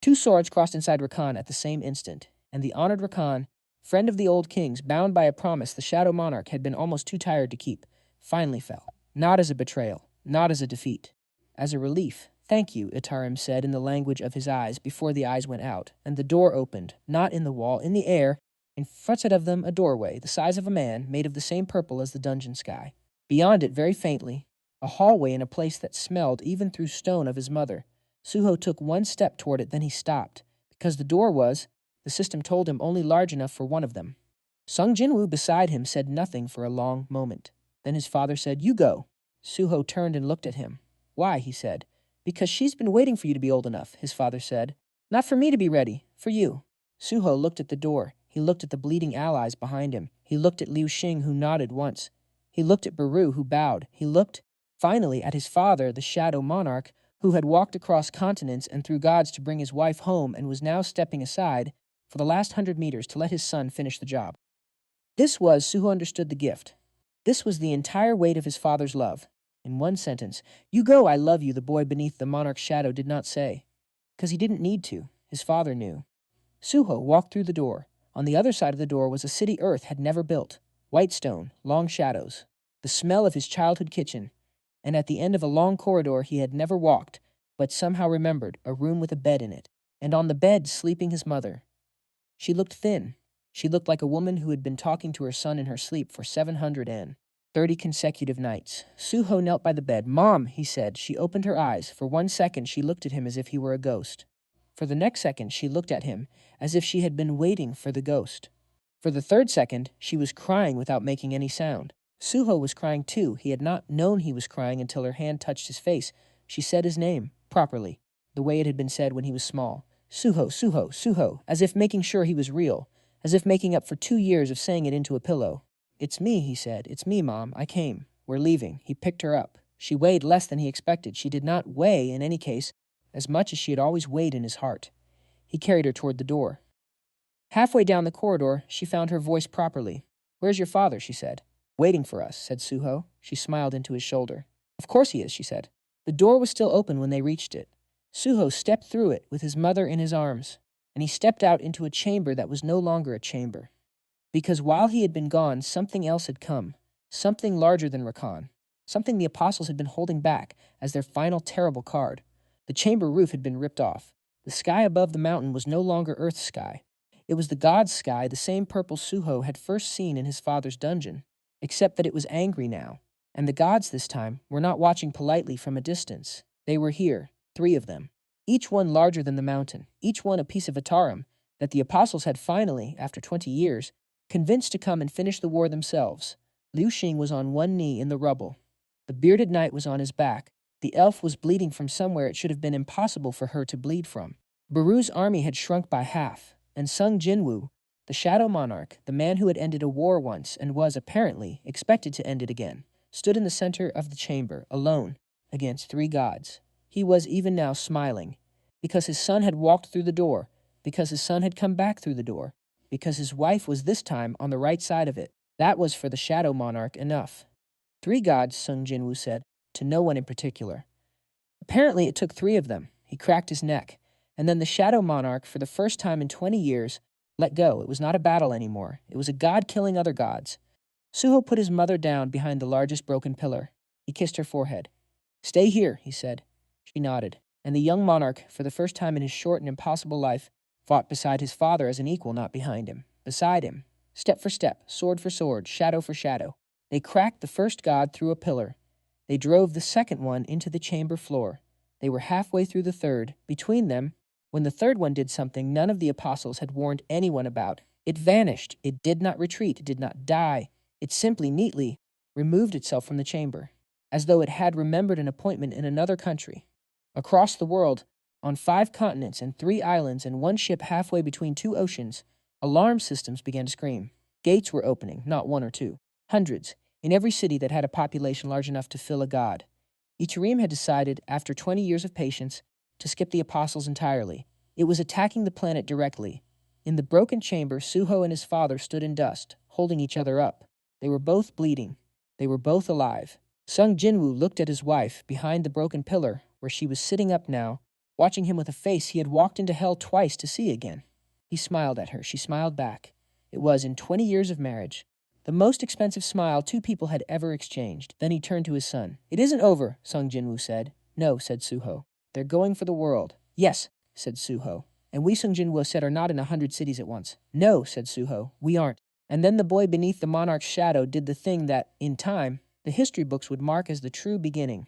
2 swords crossed inside Rakan at the same instant, and the honored Rakan, friend of the old kings, bound by a promise the Shadow Monarch had been almost too tired to keep, finally fell. Not as a betrayal, not as a defeat. As a relief. Thank you, Itarim said in the language of his eyes before the eyes went out, and the door opened, not in the wall, in the air. In front of them a doorway, the size of a man, made of the same purple as the dungeon sky. Beyond it, very faintly, a hallway in a place that smelled, even through stone, of his mother. Suho took 1 step toward it, then he stopped, because the door was, the system told him, only large enough for one of them. Sung Jinwoo beside him said nothing for a long moment. Then his father said, you go. Suho turned and looked at him. Why, he said. Because she's been waiting for you to be old enough, his father said. Not for me to be ready, for you. Suho looked at the door. He looked at the bleeding allies behind him. He looked at Liu Xing, who nodded once. He looked at Baru, who bowed. He looked, finally, at his father, the Shadow Monarch, who had walked across continents and through gods to bring his wife home and was now stepping aside for the last 100 meters to let his son finish the job. This was, Suho understood the gift. This was the entire weight of his father's love. In 1 sentence, you go, I love you, the boy beneath the monarch's shadow did not say. Because he didn't need to. His father knew. Suho walked through the door. On the other side of the door was a city Earth had never built. White stone, long shadows, the smell of his childhood kitchen, and at the end of a long corridor he had never walked, but somehow remembered, a room with a bed in it, and on the bed sleeping his mother. She looked thin. She looked like a woman who had been talking to her son in her sleep for 730 consecutive nights. Suho knelt by the bed. Mom, he said. She opened her eyes. For 1 second she looked at him as if he were a ghost. For the next second she looked at him as if she had been waiting for the ghost. For the 3rd second she was crying without making any sound. Suho was crying too. He had not known he was crying until her hand touched his face. She said his name, properly, the way it had been said when he was small. Suho, Suho, Suho, as if making sure he was real, as if making up for 2 years of saying it into a pillow. It's me, he said. It's me, Mom. I came. We're leaving. He picked her up. She weighed less than he expected. She did not weigh, in any case, as much as she had always weighed in his heart. He carried her toward the door. Halfway down the corridor, she found her voice properly. "Where's your father?" she said. "Waiting for us," said Suho. She smiled into his shoulder. "Of course he is," she said. The door was still open when they reached it. Suho stepped through it with his mother in his arms, and he stepped out into a chamber that was no longer a chamber. Because while he had been gone, something else had come, something larger than Rakan, something the apostles had been holding back as their final terrible card. The chamber roof had been ripped off. The sky above the mountain was no longer Earth's sky. It was the god's sky, the same purple Suho had first seen in his father's dungeon, except that it was angry now. And the gods this time were not watching politely from a distance. They were here, 3 of them, each one larger than the mountain, each one a piece of Ataram that the apostles had finally, after 20 years, convinced to come and finish the war themselves. Liu Xing was on one knee in the rubble. The bearded knight was on his back. The elf was bleeding from somewhere it should have been impossible for her to bleed from. Baru's army had shrunk by half, and Sung Jinwoo, the Shadow Monarch, the man who had ended a war once and was, apparently, expected to end it again, stood in the center of the chamber, alone, against 3 gods. He was even now smiling, because his son had walked through the door, because his son had come back through the door, because his wife was this time on the right side of it. That was for the Shadow Monarch enough. 3 gods, Sung Jinwoo said, to no one in particular. Apparently it took 3 of them. He cracked his neck. And then the Shadow Monarch, for the first time in 20 years, let go. It was not a battle anymore. It was a god killing other gods. Suho put his mother down behind the largest broken pillar. He kissed her forehead. "Stay here," he said. She nodded. And the young monarch, for the first time in his short and impossible life, fought beside his father as an equal, not behind him. Beside him. Step for step, sword for sword, shadow for shadow. They cracked the first god through a pillar. They drove the second one into the chamber floor. They were halfway through the third. Between them, when the third one did something none of the apostles had warned anyone about. It vanished. It did not retreat. It did not die. It simply, neatly, removed itself from the chamber, as though it had remembered an appointment in another country. Across the world, on 5 continents and 3 islands and 1 ship halfway between 2 oceans, alarm systems began to scream. Gates were opening, not 1 or 2. Hundreds, in every city that had a population large enough to fill a god. Ichirim had decided, after 20 years of patience, to skip the apostles entirely. It was attacking the planet directly. In the broken chamber, Suho and his father stood in dust, holding each other up. They were both bleeding. They were both alive. Sung Jinwoo looked at his wife behind the broken pillar, where she was sitting up now, watching him with a face he had walked into hell twice to see again. He smiled at her. She smiled back. It was, in 20 years of marriage, the most expensive smile 2 people had ever exchanged. Then he turned to his son. "It isn't over," Sung Jinwoo said. "No," said Suho. "They're going for the world." "Yes," said Suho. "And we," Sung Jinwoo said, "are not in 100 cities at once." "No," said Suho. "We aren't." And then the boy beneath the monarch's shadow did the thing that, in time, the history books would mark as the true beginning.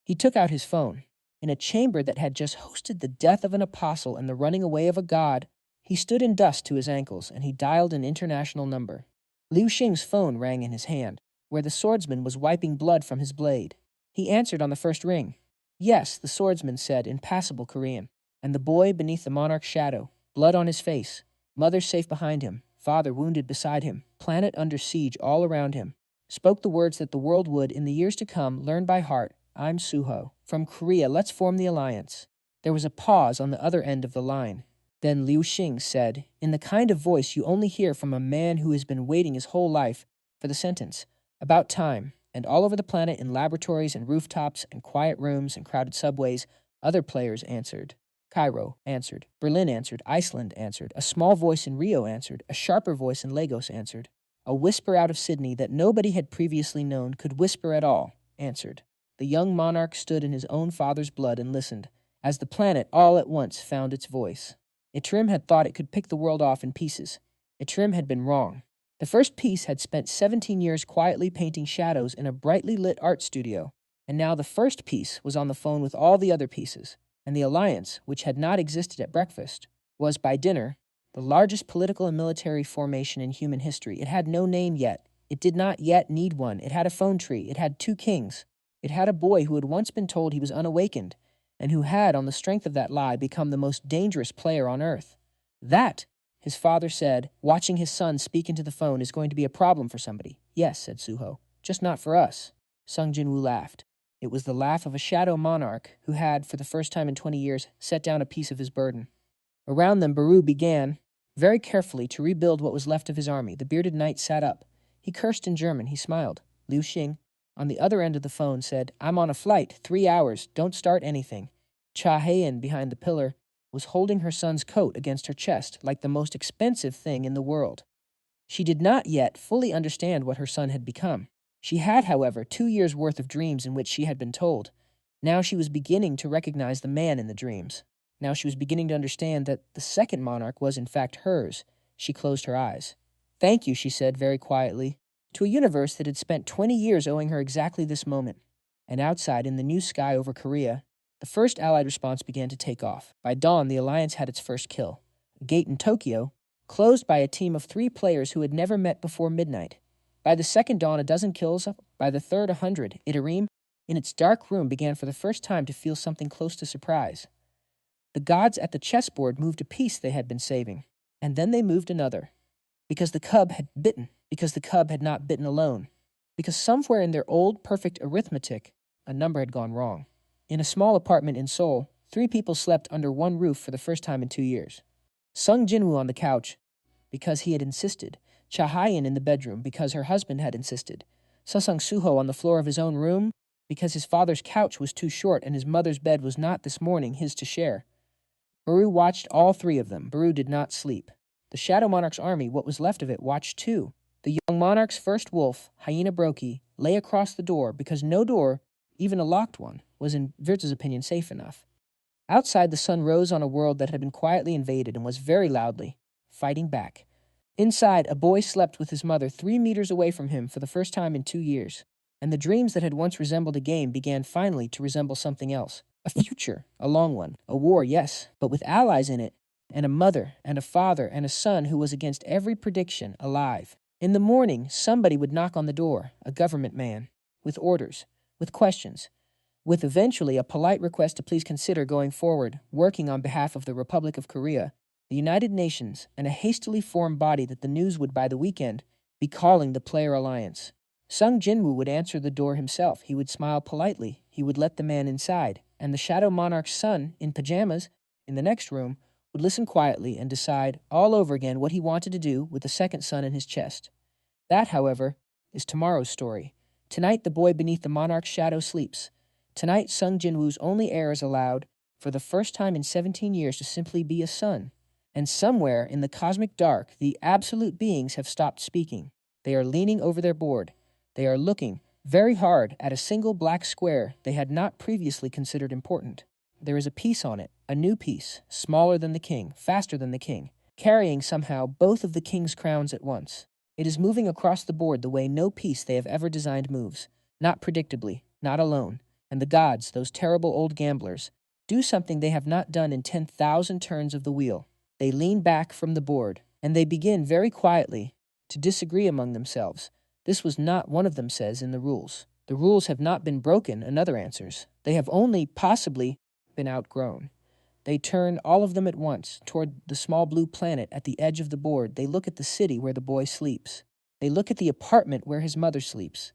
He took out his phone. In a chamber that had just hosted the death of an apostle and the running away of a god, he stood in dust to his ankles, and he dialed an international number. Liu Xing's phone rang in his hand, where the swordsman was wiping blood from his blade. He answered on the first ring. "Yes," the swordsman said in passable Korean. And the boy beneath the monarch's shadow, blood on his face, mother safe behind him, father wounded beside him, planet under siege all around him, spoke the words that the world would, in the years to come, learn by heart. "I'm Suho. From Korea, let's form the alliance." There was a pause on the other end of the line. Then Liu Xing said, in the kind of voice you only hear from a man who has been waiting his whole life for the sentence, "About time." And all over the planet, in laboratories and rooftops and quiet rooms and crowded subways, other players answered. Cairo answered. Berlin answered. Iceland answered. A small voice in Rio answered. A sharper voice in Lagos answered. A whisper out of Sydney that nobody had previously known could whisper at all answered. The young monarch stood in his own father's blood and listened, as the planet all at once found its voice. Ichirim had thought it could pick the world off in pieces. Ichirim had been wrong. The first piece had spent 17 years quietly painting shadows in a brightly lit art studio, and now the first piece was on the phone with all the other pieces, and the alliance, which had not existed at breakfast, was, by dinner, the largest political and military formation in human history. It had no name yet. It did not yet need one. It had a phone tree. It had 2 kings. It had a boy who had once been told he was unawakened, and who had, on the strength of that lie, become the most dangerous player on Earth. That, his father said, watching his son speak into the phone, is going to be a problem for somebody. "Yes," said Suho. "Just not for us." Sung Jinwoo laughed. It was the laugh of a shadow monarch who had, for the first time in 20 years, set down a piece of his burden. Around them, Baru began, Very carefully, to rebuild what was left of his army, the bearded knight sat up. He cursed in German. He smiled. Liu Xing, on the other end of the phone, said, "I'm on a flight. 3 hours. Don't start anything." Cha Heian, behind the pillar, was holding her son's coat against her chest like the most expensive thing in the world. She did not yet fully understand what her son had become. She had, however, 2 years' worth of dreams in which she had been told. Now she was beginning to recognize the man in the dreams. Now she was beginning to understand that the second monarch was in fact hers. She closed her eyes. "Thank you," she said very quietly, to a universe that had spent 20 years owing her exactly this moment. And outside, in the new sky over Korea, the first Allied response began to take off. By dawn, the Alliance had its first kill. A gate in Tokyo, closed by a team of 3 players who had never met before midnight. By the second dawn, a dozen kills. By the third, 100. Itarim, in its dark room, began for the first time to feel something close to surprise. The gods at the chessboard moved a piece they had been saving, and then they moved another. Because the cub had bitten, because the cub had not bitten alone, because somewhere in their old perfect arithmetic, a number had gone wrong. In a small apartment in Seoul, 3 people slept under one roof for the first time in 2 years. Sung Jinwoo on the couch, because he had insisted. Cha Hyen in the bedroom, because her husband had insisted. Susung Suho on the floor of his own room, because his father's couch was too short and his mother's bed was not this morning his to share. Baru watched all 3 of them. Baru did not sleep. The Shadow Monarch's army, what was left of it, watched too. The young monarch's first wolf, Hyena Broki, lay across the door because no door, even a locked one, was in Wirtz's opinion safe enough. Outside, the sun rose on a world that had been quietly invaded and was very loudly fighting back. Inside, a boy slept with his mother 3 meters away from him for the first time in 2 years, and the dreams that had once resembled a game began finally to resemble something else. A future, a long one, a war, yes, but with allies in it, and a mother and a father and a son who was against every prediction alive. In the morning, somebody would knock on the door, a government man, with orders, with questions, with eventually a polite request to please consider going forward, working on behalf of the Republic of Korea, the United Nations, and a hastily formed body that the news would by the weekend be calling the Player Alliance. Sung Jinwoo would answer the door himself. He would smile politely. He would let the man inside, and the Shadow Monarch's son, in pajamas, in the next room, would listen quietly and decide all over again what he wanted to do with the second son in his chest. That, however, is tomorrow's story. Tonight, the boy beneath the monarch's shadow sleeps. Tonight, Sung Jinwoo's only heir is allowed, for the first time in 17 years, to simply be a son. And somewhere in the cosmic dark, the absolute beings have stopped speaking. They are leaning over their board. They are looking very hard at a single black square they had not previously considered important. There is a piece on it, a new piece, smaller than the king, faster than the king, carrying somehow both of the king's crowns at once. It is moving across the board the way no piece they have ever designed moves, not predictably, not alone. And the gods, those terrible old gamblers, do something they have not done in 10,000 turns of the wheel. They lean back from the board, and they begin very quietly to disagree among themselves. This was not, one of them says, in the rules. The rules have not been broken, another answers. They have only, possibly, been outgrown. They turn, all of them at once, toward the small blue planet at the edge of the board. They look at the city where the boy sleeps. They look at the apartment where his mother sleeps.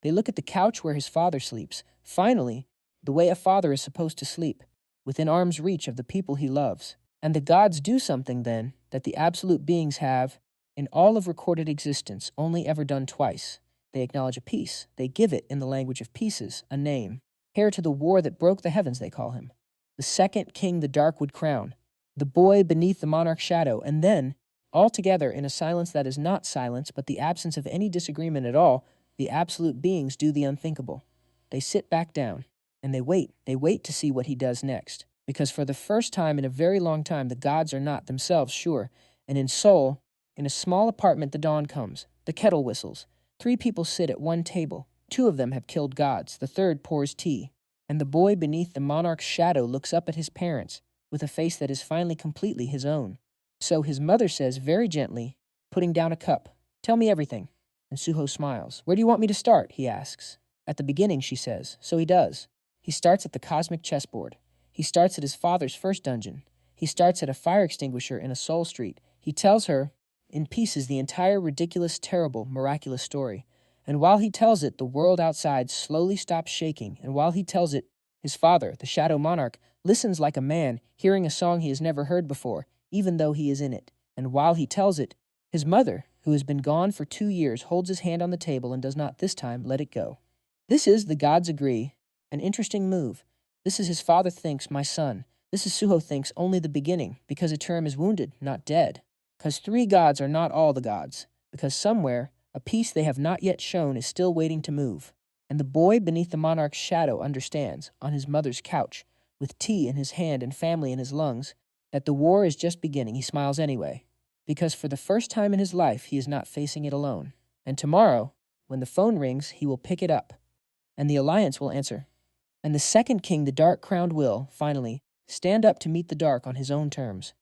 They look at the couch where his father sleeps. Finally, the way a father is supposed to sleep, within arm's reach of the people he loves. And the gods do something then that the absolute beings have, in all of recorded existence, only ever done twice. They acknowledge a piece. They give it, in the language of pieces, a name. Heir to the war that broke the heavens, they call him. The second king the dark would crown. The boy beneath the monarch's shadow. And then, all together in a silence that is not silence, but the absence of any disagreement at all, the absolute beings do the unthinkable. They sit back down, and they wait. They wait to see what he does next. Because for the first time in a very long time, the gods are not themselves sure. And in Seoul, in a small apartment, the dawn comes. The kettle whistles. 3 people sit at one table. 2 of them have killed gods. The third pours tea. And the boy beneath the monarch's shadow looks up at his parents with a face that is finally completely his own. So his mother says very gently, putting down a cup, "Tell me everything." And Suho smiles. "Where do you want me to start?" he asks. "At the beginning," she says. So he does. He starts at the cosmic chessboard. He starts at his father's first dungeon. He starts at a fire extinguisher in a Seoul street. He tells her, in pieces, the entire ridiculous, terrible, miraculous story. And while he tells it, the world outside slowly stops shaking. And while he tells it, his father, the Shadow Monarch, listens like a man hearing a song he has never heard before, even though he is in it. And while he tells it, his mother, who has been gone for 2 years, holds his hand on the table and does not this time let it go. This is, the gods agree, an interesting move. This is his father thinks, my son. This is Suho thinks only the beginning, because Iturum is wounded, not dead. Because 3 gods are not all the gods, because somewhere, a piece they have not yet shown is still waiting to move. And the boy beneath the monarch's shadow understands, on his mother's couch, with tea in his hand and family in his lungs, that the war is just beginning. He smiles anyway, because for the first time in his life he is not facing it alone. And tomorrow, when the phone rings, he will pick it up, and the Alliance will answer. And the second king, the dark-crowned, will, finally, stand up to meet the dark on his own terms.